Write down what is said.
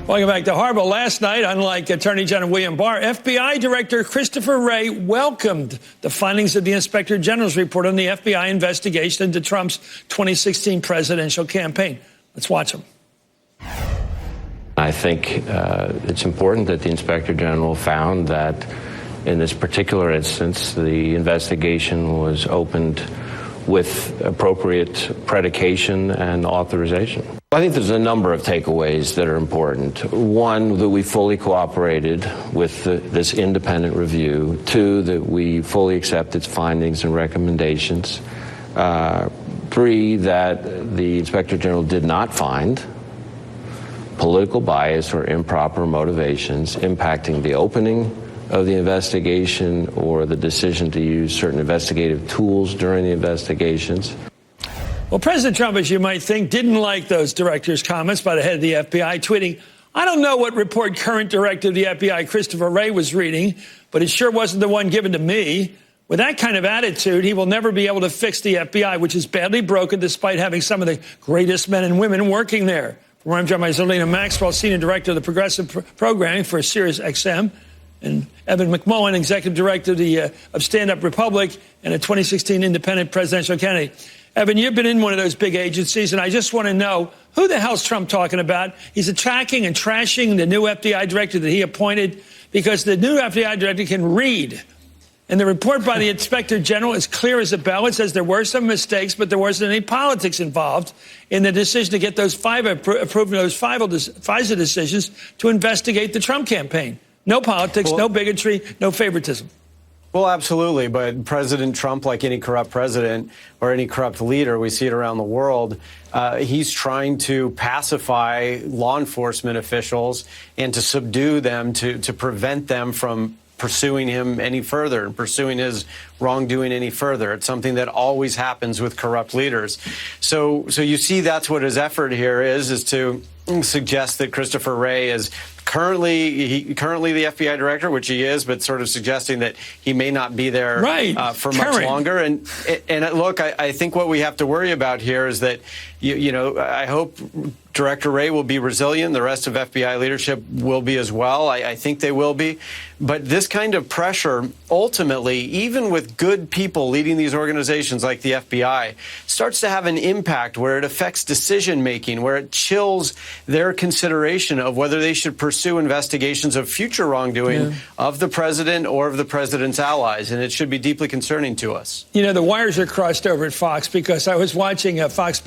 Welcome back to Hardball. Last night, unlike Attorney General William Barr, FBI Director Christopher Wray welcomed the findings of the Inspector General's report on the FBI investigation into Trump's 2016 presidential campaign. Let's watch him. I think it's important that the Inspector General found that in this particular instance, the investigation was opened with appropriate predication and authorization. I think there's a number of takeaways that are important. One, that we fully cooperated with this independent review. Two, that we fully accept its findings and recommendations. Three, that the Inspector General did not find political bias or improper motivations impacting the opening of the investigation or the decision to use certain investigative tools during the investigations. Well, President Trump, as you might think, didn't like those directors' comments by the head of the FBI, tweeting, "I don't know what report current director of the FBI, Christopher Wray, was reading, but it sure wasn't the one given to me. With that kind of attitude, he will never be able to fix the FBI, which is badly broken despite having some of the greatest men and women working there." From where I'm joined by Zerlina Maxwell, Senior Director of the Progressive Programming for Sirius XM, and Evan McMullin, Executive Director of Stand Up Republic and a 2016 independent presidential candidate. Evan, you've been in one of those big agencies, and I just want to know, who the hell's Trump talking about? He's attacking and trashing the new FBI director that he appointed because the new FBI director can read. And the report by the Inspector General is clear as a bell. It says there were some mistakes, but there wasn't any politics involved in the decision to get those approving those FISA decisions to investigate the Trump campaign. No politics, no bigotry, no favoritism. Well, absolutely. But President Trump, like any corrupt president or any corrupt leader, we see it around the world, he's trying to pacify law enforcement officials and to subdue them, to prevent them from pursuing him any further and pursuing his wrongdoing any further. It's something that always happens with corrupt leaders. So you see that's what his effort here is to suggest that Christopher Wray is currently the FBI director, which he is, but sort of suggesting that he may not be there for much longer. And look, I think what we have to worry about here is that, I hope Director Wray will be resilient. The rest of FBI leadership will be as well. I think they will be. But this kind of pressure, ultimately, even with good people leading these organizations like the FBI, starts to have an impact where it affects decision-making, where it chills their consideration of whether they should pursue investigations of future wrongdoing of the president or of the president's allies. And it should be deeply concerning to us. The wires are crossed over at Fox because I was watching Fox